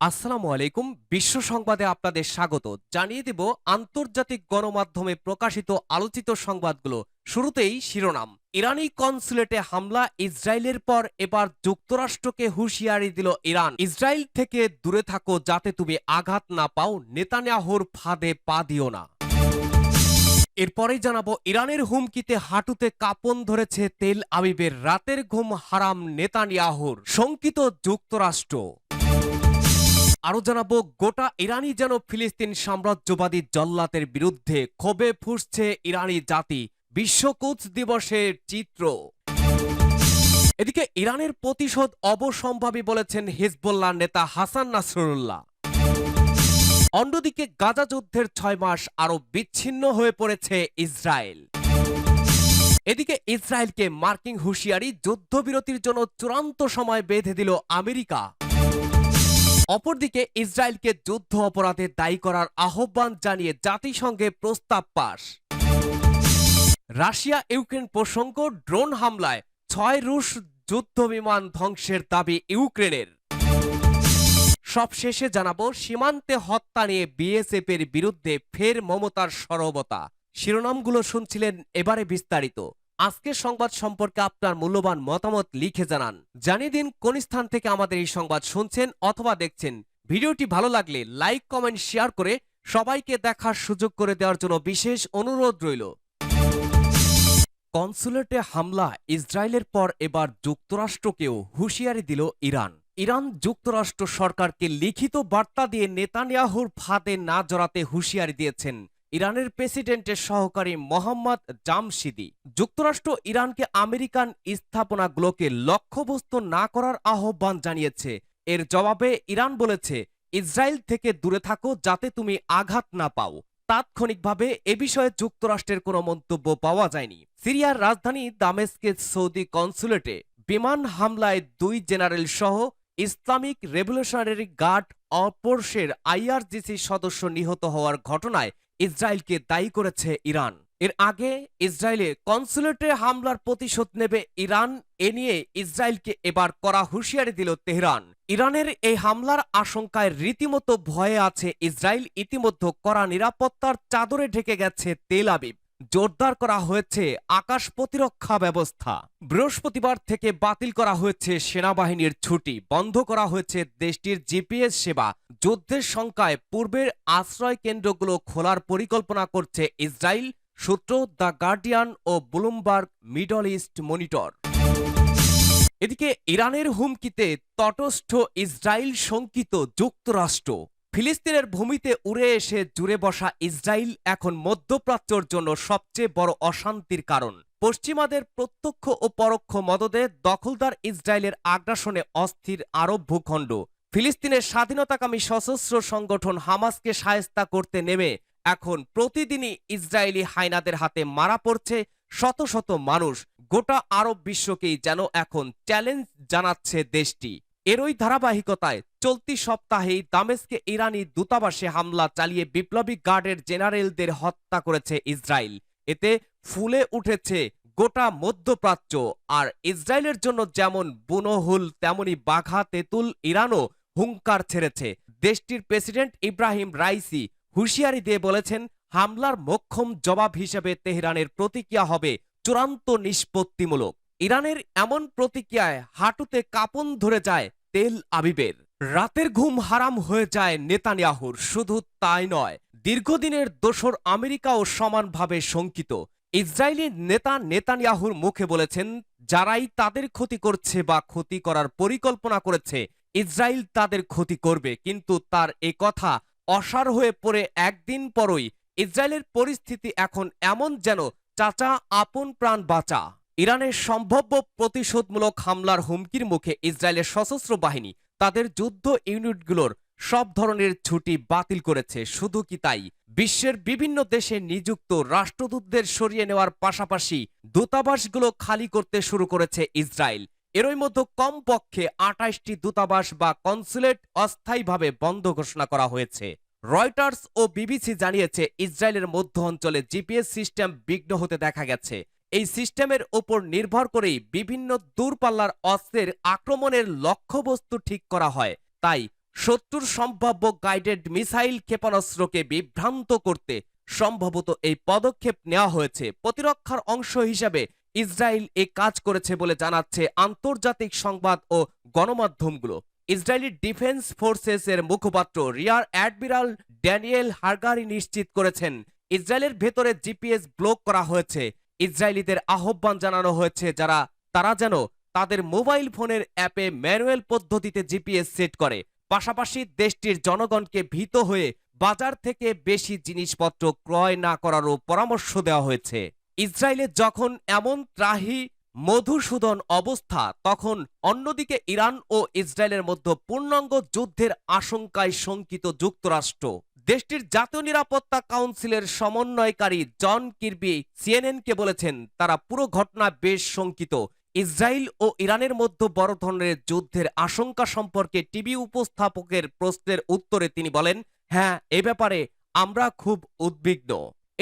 আসসালামু আলাইকুম। বিশ্ব সংবাদে আপনাদের স্বাগত। জানিয়ে দেব আন্তর্জাতিক গণমাধ্যমে প্রকাশিত আলোচিত সংবাদগুলো। শুরুতেই শিরোনাম। ইরানি কনসুলেটে হামলা, ইসরায়েলের পর এবার যুক্তরাষ্ট্রকে হুঁশিয়ারি দিল ইরান। ইসরায়েল থেকে দূরে থাকো যাতে তুমি আঘাত না পাও, নেতানিয়াহুর ফাঁদে পা দিও না। এরপরেই জানাবো ইরানের হুমকিতে হাঁটুতে কাঁপন ধরেছে তেল আবিবের, রাতের ঘুম হারাম নেতানিয়াহুর, শঙ্কিত যুক্তরাষ্ট্র। আরো জানাবো গোটা ইরানি যেন ফিলিস্তিন সাম্রাজ্যবাদী জল্লাতের বিরুদ্ধে ক্ষোভে ফুঁসছে ইরানি জাতি, বিশ্ব কুচ দিবসের চিত্র। এদিকে ইরানের প্রতিশোধ অবসম্ভাবী বলেছেন হিজবুল্লাহ নেতা হাসান নাসরুল্লাহ। অন্যদিকে গাজা যুদ্ধের ৬ মাস আরো বিচ্ছিন্ন হয়ে পড়েছে ইসরায়েল। এদিকে ইসরায়েলকে মার্কিন হুঁশিয়ারি, যুদ্ধবিরতির জন্য চূড়ান্ত সময় বেঁধে দিল আমেরিকা। অপরদিকে ইসরায়েলকে যুদ্ধ অপরাধে দায়ী করার আহ্বান জানিয়ে জাতিসংঘে প্রস্তাব পাস। রাশিয়া ইউক্রেন প্রসঙ্গ, ড্রোন হামলায় ৬ রুশ যুদ্ধবিমান ধ্বংসের দাবি ইউক্রেনের। সবশেষে জানাবো সীমান্তে হত্যা নিয়ে বিএসএফ এর বিরুদ্ধে ফের মমতার সরবতা। শিরোনামগুলো শুনছিলেন, এবারে বিস্তারিত। আজকের সংবাদ সম্পর্কে আপনার মূল্যবান মতামত লিখে জানান। জানিয়ে দিন কোন স্থান থেকে আমাদের এই সংবাদ শুনছেন অথবা দেখছেন। ভিডিওটি ভালো লাগলে লাইক, কমেন্ট, শেয়ার করে সবাইকে দেখার সুযোগ করে দেওয়ার জন্য বিশেষ অনুরোধ রইল। কনসুলেটে হামলা, ইসরায়েলের পর এবার যুক্তরাষ্ট্রকেও হুঁশিয়ারি দিল ইরান। ইরান যুক্তরাষ্ট্র সরকারকে লিখিত বার্তা দিয়ে নেতানিয়াহুর ফাঁদে না জড়াতে হুঁশিয়ারি দিয়েছেন ইরানের প্রেসিডেন্টের সহকারী মোহাম্মদ জামশিদি। যুক্তরাষ্ট্র ইরানকে আমেরিকান স্থাপনাগুলোকে লক্ষ্যবস্তু না করার আহ্বান জানিয়েছে। এর জবাবে ইরান বলেছে, ইসরায়েল থেকে দূরে থাকো যাতে তুমি আঘাত না পাও। তাৎক্ষণিকভাবে এ বিষয়ে যুক্তরাষ্ট্রের কোনো মন্তব্য পাওয়া যায়নি। সিরিয়ার রাজধানী দামেস্কের সৌদি কনসুলেটে বিমান হামলায় ২ জেনারেল সহ ইসলামিক রেভলিউশনারি গার্ড অপর্ষের আইআরজিসি সদস্য নিহত হওয়ার ঘটনায় ইসরায়েলকে দায়ী করেছে ইরান। এর আগে ইসরায়েলে কনসুলেটে হামলার প্রতিশোধ নেবে ইরান, এ নিয়ে ইসরায়েলকে এবার কড়া হুঁশিয়ারি দিল তেহরান। ইরানের এই হামলার আশঙ্কায় রীতিমতো ভয়ে আছে ইসরায়েল। ইতিমধ্যে কড়া নিরাপত্তার চাদরে ঢেকে গেছে তেল আবিব। জোরদার করা হয়েছে আকাশ প্রতিরক্ষা ব্যবস্থা। বৃহস্পতিবার থেকে বাতিল করা হয়েছে সেনাবাহিনীর ছুটি, বন্ধ করা হয়েছে দেশটির জিপিএস সেবা। যুদ্ধের শঙ্কায় পূর্বের আশ্রয় কেন্দ্রগুলো খোলার পরিকল্পনা করছে ইসরায়েল, সূত্র দ্য গার্ডিয়ান ও ব্লুমবার্গ মিডল ইস্ট মনিটর। এদিকে ইরানের হুমকিতে তটস্থ ইসরায়েল, শঙ্কিত যুক্তরাষ্ট্র। ফিলিস্তিনের ভূমিতে উড়ে এসে জুড়ে বসা ইসরায়েল এখন মধ্যপ্রাচ্যের জন্য সবচেয়ে বড় অশান্তির কারণ। পশ্চিমাদের প্রত্যক্ষ ও পরোক্ষ মদদে দখলদার ইসরায়েলের আগ্রাসনে অস্থির আরব ভূখণ্ড। ফিলিস্তিনের স্বাধীনতাকামী সশস্ত্র সংগঠন হামাসকে শায়েস্তা করতে নেমে এখন প্রতিদিনই ইসরায়েলি হায়নাদের হাতে মারা পড়ছে শত শত মানুষ। গোটা আরব বিশ্বকেই যেন এখন চ্যালেঞ্জ জানাচ্ছে দেশটি। এরই ধারাবাহিকতায় চলতি সপ্তাহেই দামেস্কে ইরানি দূতাবাসে হামলা চালিয়ে বিপ্লবী গার্ডের জেনারেলদের হত্যা করেছে ইসরায়েল। এতে ফুলে উঠেছে গোটা মধ্যপ্রাচ্য। আর ইসরায়েলের জন্য যেমন বুনহুল তেমনি বাঘা তেঁতুল ইরানও হুঙ্কার ছেড়েছে। দেশটির প্রেসিডেন্ট ইব্রাহিম রাইসি হুঁশিয়ারি দিয়ে বলেছেন, হামলার মোক্ষম জবাব হিসেবে তেহরানের প্রতিক্রিয়া হবে চূড়ান্ত নিষ্পত্তিমূলক। ইরানের এমন প্রতিক্রিয়ায় হাঁটুতে কাঁপন ধরে যায় তেল আবিবের, রাতের ঘুম হারাম হয়ে যায় নেতানিয়াহুর। শুধু তাই নয়, দীর্ঘদিনের দোসর আমেরিকাও সমানভাবে শঙ্কিত। ইসরায়েলি নেতা নেতানিয়াহুর মুখে বলেছেন, যারাই তাদের ক্ষতি করছে বা ক্ষতি করার পরিকল্পনা করেছে, ইসরায়েল তাদের ক্ষতি করবে। কিন্তু তার এ কথা অসার হয়ে পড়ে একদিন পরই ইসরায়েলের পরিস্থিতি এখন এমন যেন চাচা আপন প্রাণ বাঁচা। ইরানের সম্ভাব্য প্রতিশোধমূলক হামলার হুমকির মুখে ইসরায়েলের সশস্ত্র বাহিনী তাদের যুদ্ধ ইউনিটগুলোর সব ধরনের ছুটি বাতিল করেছে। শুধু কি তাই, বিশ্বের বিভিন্ন দেশে নিযুক্ত রাষ্ট্রদূতদের সরিয়ে নেওয়ার পাশাপাশি দূতাবাসগুলো খালি করতে শুরু করেছে ইসরায়েল। এরই মধ্যে কমপক্ষে ২৮টি দূতাবাস বা কনসুলেট অস্থায়ীভাবে বন্ধ ঘোষণা করা হয়েছে। রয়টার্স ও বিবিসি জানিয়েছে, ইসরায়েলের মধ্য অঞ্চলে জিপিএস সিস্টেম বিঘ্ন হতে দেখা গেছে। এই সিস্টেমের ওপর নির্ভর করেই বিভিন্ন দূরপাল্লার অস্ত্রের আক্রমণের লক্ষ্যবস্তু ঠিক করা হয়। তাই শত্রুর সম্ভাব্য গাইডেড মিসাইল ক্ষেপণাস্ত্রকে বিভ্রান্ত করতে সম্ভবত এই পদক্ষেপ নেওয়া হয়েছে। প্রতিরক্ষার অংশ হিসাবে ইসরায়েল এ কাজ করেছে বলে জানাচ্ছে আন্তর্জাতিক সংবাদ ও গণমাধ্যমগুলো। ইসরায়েলি ডিফেন্স ফোর্সেস এর মুখপাত্র রিয়ার অ্যাডমিরাল ড্যানিয়েল হারগারি নিশ্চিত করেছেন, ইসরায়েলের ভেতরে জিপিএস ব্লক করা হয়েছে। ইসরায়েলিদের আহ্বান জানানো হয়েছে তারা যেন তাদের মোবাইল ফোনের অ্যাপে ম্যানুয়াল পদ্ধতিতে জিপিএস সেট করে। পাশাপাশি দেশটির জনগণকে ভীত হয়ে বাজার থেকে বেশি জিনিসপত্র ক্রয় না করারও পরামর্শ দেওয়া হয়েছে। ইসরায়েলে যখন এমন ত্রাহি মধুসূদন অবস্থা, তখন অন্যদিকে ইরান ও ইসরায়েলের মধ্যে পূর্ণাঙ্গ যুদ্ধের আশঙ্কায় শঙ্কিত যুক্তরাষ্ট্র। দেশটির জাতীয় নিরাপত্তা কাউন্সিলের সমন্বয়কারী জন কির্বি সিএনএনকে বলেছেন, তারা পুরো ঘটনা বেশ শঙ্কিত। ইসরায়েল ও ইরানের মধ্যে বড় ধরনের যুদ্ধের আশঙ্কা সম্পর্কে টিভি উপস্থাপকের প্রশ্নের উত্তরে তিনি বলেন, হ্যাঁ, এ ব্যাপারে আমরা খুব উদ্বিগ্ন।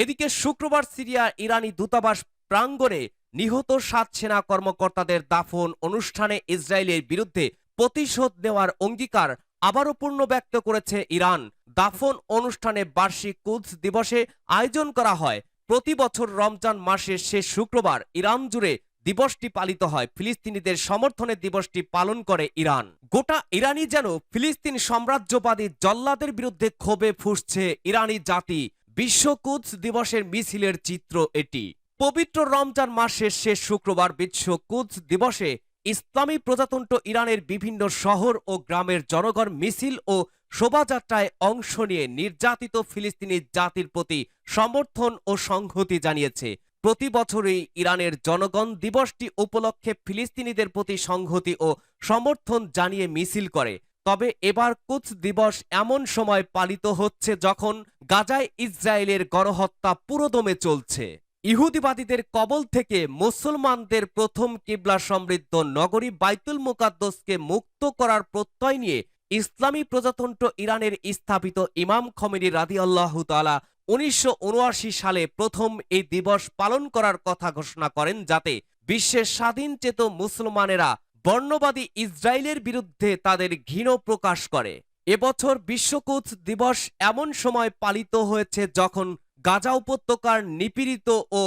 এদিকে শুক্রবার সিরিয়া ইরানি দূতাবাস প্রাঙ্গণে নিহত 7 সেনা কর্মকর্তাদের দাফন অনুষ্ঠানে ইসরায়েলের বিরুদ্ধে প্রতিশোধ নেওয়ার অঙ্গীকার আবারও পূর্ণ ব্যক্ত করেছে ইরান। দাফন অনুষ্ঠানে বার্ষিক কুদস দিবসে আয়োজন করা হয়। প্রতি বছর রমজান মাসের শেষ শুক্রবার ইরান জুড়ে দিবসটি পালিত হয়। ফিলিস্তিনিদের সমর্থনে দিবসটি পালন করে ইরান। গোটা ইরানি যেন ফিলিস্তিন সাম্রাজ্যবাদী জল্লাদের বিরুদ্ধে ক্ষোভে ফুঁসছে ইরানি জাতি। বিশ্ব কুদস দিবসের মিছিলের চিত্র এটি। পবিত্র রমজান মাসের শেষ শুক্রবার বিশ্ব কুদস দিবসে ইসলামী প্রজাতন্ত্র ইরানের বিভিন্ন শহর ও গ্রামের জনগণ মিছিল ও শোভাযাত্রায় অংশ নিয়ে নির্যাতিত ফিলিস্তিনি জাতির প্রতি সমর্থন ও সংহতি জানিয়েছে। প্রতি বছরই ইরানের জনগণ দিবসটি উপলক্ষে ফিলিস্তিনিদের প্রতি সংহতি ও সমর্থন জানিয়ে মিছিল করে। তবে এবার কুদস দিবস এমন সময় পালিত হচ্ছে যখন গাজায় ইসরায়েলের গণহত্যা পুরোদমে চলছে। ইহুদিবাদীদের কবল থেকে মুসলমানদের প্রথম কিবলা সমৃদ্ধ নগরী বাইতুল মুকাদ্দাসকে মুক্ত করার প্রত্যয় নিয়ে ইসলামী প্রজাতন্ত্র ইরানের স্থাপিত ইমাম খমেনি রাদিয়াল্লাহু তাআলা 1979 সালে প্রথম এই দিবস পালন করার কথা ঘোষণা করেন, যাতে বিশ্বের স্বাধীনচেত মুসলমানেরা বর্ণবাদী ইসরায়েলের বিরুদ্ধে তাদের ঘৃণ প্রকাশ করে। এবছর বিশ্ব কুদস দিবস এমন সময় পালিত হয়েছে যখন গাজা উপত্যকার নিপীড়িত ও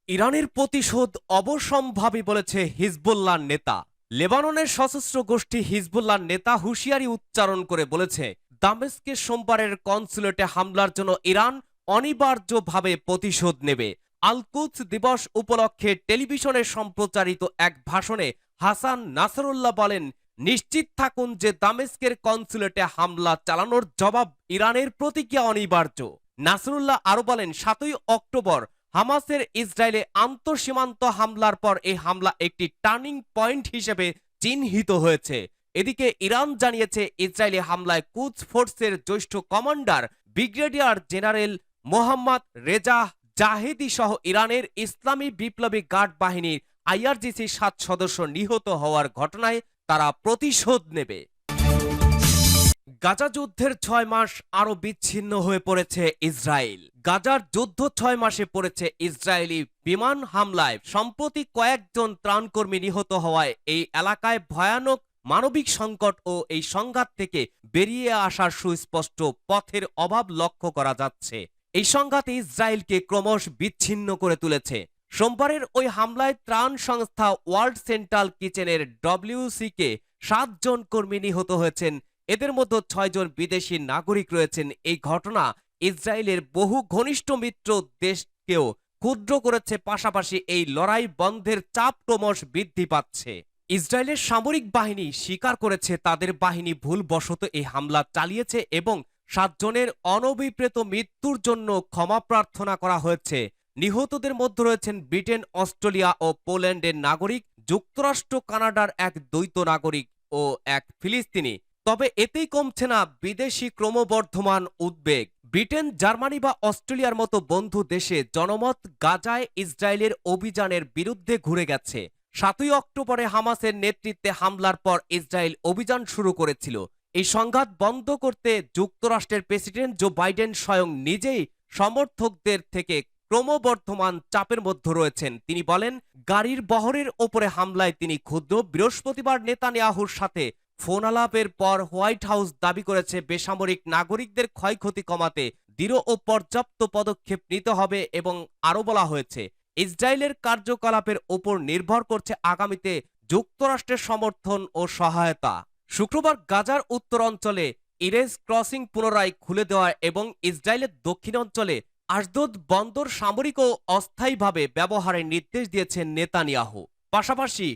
ইরানের প্রতিশোধ অবশ্যম্ভাবী বলেছে হিজবুল্লাহর নেতা। লেবাননের সশস্ত্র গোষ্ঠী হিজবুল্লাহর নেতা হুঁশিয়ারি উচ্চারণ করে বলেছে, দামেস্কের সোমবারের কনসুলেটে হামলার জন্য ইরান অনিবার্যভাবে প্রতিশোধ নেবে। আল কুদস দিবস উপলক্ষে টেলিভিশনে সম্প্রচারিত এক ভাষণে হাসান নাসরুল্লাহ বলেন, নিশ্চিত থাকুন যে দামেস্কের কনসুলেটে হামলা চালানোর জবাব ইরানের প্রতিক্রিয়া অনিবার্য। নাসরুল্লাহ আরো বলেন, 7ই অক্টোবর হামাসের ইসরায়েলে আন্তঃসীমান্ত হামলার পর এই হামলা একটি টার্নিং পয়েন্ট হিসেবে চিহ্নিত হয়েছে। এদিকে ইরান জানিয়েছে, ইসরায়েলি হামলায় কুদস ফোর্সের জ্যেষ্ঠ commander brigadier general Mohammad Reza Zahedi সহ ইরানের ইসলামী বিপ্লবী গার্ড বাহিনীর আইআরজিসি 7 সদস্য নিহত হওয়ার ঘটনায় তারা প্রতিশোধ নেবে। গাজা যুদ্ধের 6 মাস আরো বিচ্ছিন্ন হয়ে পড়েছে ইসরায়েল। গাজার যুদ্ধ 6 মাসে পড়েছে ইসরায়েলি বিমান হামলায় সম্প্রতি কয়েকজন ত্রাণকর্মী নিহত হওয়ায় এই এলাকায় ভয়ানক মানবিক সংকট ও এই সংঘাত থেকে বেরিয়ে আসার সুস্পষ্ট পথের অভাব লক্ষ্য করা যাচ্ছে। এই সংঘাত ইসরায়েলকে ক্রমশ বিচ্ছিন্ন করে তুলেছে। সোমবারের ওই হামলায় ত্রাণ সংস্থা ওয়ার্ল্ড সেন্ট্রাল কিচেনের ডব্লিউসি-কে 7 জন কর্মী নিহত হয়েছেন। এদের মধ্যে 6 জন বিদেশি নাগরিক রয়েছেন। এই ঘটনা ইসরায়েলের বহু ঘনিষ্ঠ মিত্র দেশকেও ক্ষুদ্র করেছে। পাশাপাশি এই লড়াই বন্ধের চাপ ক্রমশ বৃদ্ধি পাচ্ছে। ইসরায়েলের সামরিক বাহিনী স্বীকার করেছে তাদের বাহিনী ভুলবশত এই হামলা চালিয়েছে এবং 7 জনের অনভিপ্রেত মৃত্যুর জন্য ক্ষমা প্রার্থনা করা হয়েছে। নিহতদের মধ্যে রয়েছেন ব্রিটেন, অস্ট্রেলিয়া ও পোল্যান্ডের নাগরিক, যুক্তরাষ্ট্র কানাডার এক দ্বৈত নাগরিক ও এক ফিলিস্তিনি। তবে এতেই কমছে না বিদেশি ক্রমবর্ধমান উদ্বেগ। ব্রিটেন, জার্মানি বা অস্ট্রেলিয়ার মতো বন্ধু দেশে জনমত গাজায় ইসরায়েলের অভিযানের বিরুদ্ধে ঘুরে গেছে। 7ই অক্টোবরে হামাসের নেতৃত্বে হামলার পর ইসরায়েল অভিযান শুরু করেছিল। এই সংঘাত বন্ধ করতে যুক্তরাষ্ট্রের প্রেসিডেন্ট জো বাইডেন স্বয়ং নিজেই সমর্থকদের থেকে ক্রমবর্ধমান চাপের মধ্যে রয়েছেন। তিনি বলেন, গাড়ির বহরের ওপরে হামলায় তিনি ক্ষুব্ধ। বৃহস্পতিবার নেতানিয়াহুর সাথে ফোন আলাপের পর হোয়াইট হাউস দাবি করেছে বেসামরিক নাগরিকদের ক্ষয়ক্ষতি কমাতে দৃঢ় ও পর্যাপ্ত পদক্ষেপ নিতে হবে এবং আরও বলা হয়েছে ইসরায়েলের কার্যকলাপের ওপর নির্ভর করছে আগামীতে যুক্তরাষ্ট্রের সমর্থন ও সহায়তা। শুক্রবার গাজার উত্তর অঞ্চলে ইরেজ ক্রসিং পুনরায় খুলে দেওয়া এবং ইসরায়েলের দক্ষিণ অঞ্চলে আশদোদ বন্দর সামরিক ও অস্থায়ীভাবে ব্যবহারের নির্দেশ দিয়েছেন নেতানিয়াহু। পাশাপাশি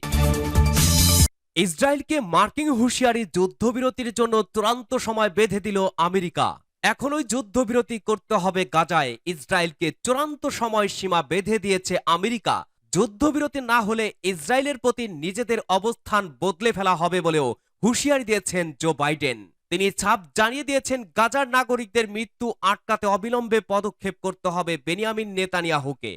ইসরায়েলকে মার্কিন হুঁশিয়ারি যুদ্ধবিরতির জন্য চূড়ান্ত সময় বেঁধে দিল আমেরিকা। এখনই যুদ্ধবিরতি করতে হবে গাজায়, ইসরায়েলকে চূড়ান্ত সময়সীমা বেঁধে দিয়েছে আমেরিকা। যুদ্ধবিরতি না হলে ইসরায়েলের প্রতি নিজেদের অবস্থান বদলে ফেলা হবে বলেও হুঁশিয়ারি দিয়েছেন জো বাইডেন। তিনি ছাপ জানিয়ে দিয়েছেন গাজার নাগরিকদের মৃত্যু আটকাতে অবিলম্বে পদক্ষেপ করতে হবে বেনিয়ামিন নেতানিয়াহুকে।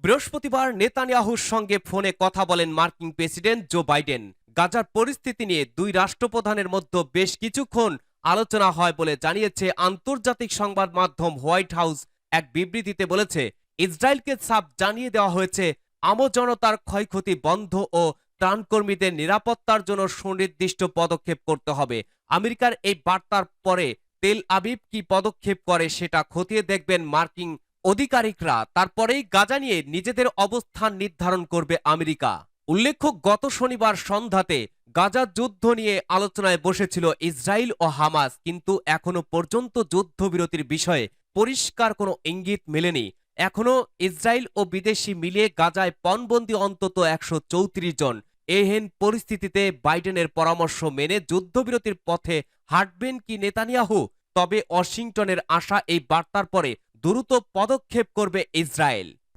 বৃহস্পতিবার নেতানিয়াহুর সঙ্গে ফোনে কথা বলেন মার্কিন প্রেসিডেন্ট জো বাইডেন। গাজার পরিস্থিতি নিয়ে দুই রাষ্ট্রপ্রধানের মধ্যে বেশ কিছুক্ষণ আলোচনা হয় বলে জানিয়েছে আন্তর্জাতিক সংবাদ মাধ্যম হোয়াইট হাউস। এক বিবৃতিতে বলেছে ইসরায়েলকে ছাপ জানিয়ে দেওয়া হয়েছে আমজনতার ক্ষয়ক্ষতি বন্ধ ও ত্রাণকর্মীদের নিরাপত্তার জন্য সুনির্দিষ্ট পদক্ষেপ করতে হবে। আমেরিকার এই বার্তার পরে তেল আবিব কি পদক্ষেপ করে সেটা খতিয়ে দেখবেন মার্কিন আধিকারিকরা। তারপরেই গাজা নিয়ে নিজেদের অবস্থান নির্ধারণ করবে আমেরিকা। উল্লেখ্য, গত শনিবার সন্ধ্যাতে গাজার যুদ্ধ নিয়ে আলোচনায় বসেছিল ইসরায়েল ও হামাস, কিন্তু এখনো পর্যন্ত যুদ্ধবিরতির বিষয়ে পরিষ্কার কোনো ইঙ্গিত মেলেনি। এখনো ইসরায়েল ও বিদেশি মিলিয়ে গাজায় পণবন্দী অন্তত 134 জন। এহেন পরিস্থিতিতে বাইডেনের পরামর্শ মেনে যুদ্ধবিরতির পথে হাঁটবেন কি নেতানিয়াহু? তবে ওয়াশিংটনের আসা এই বার্তার পরে দ্রুত পদক্ষেপ করবে ইসরায়েল।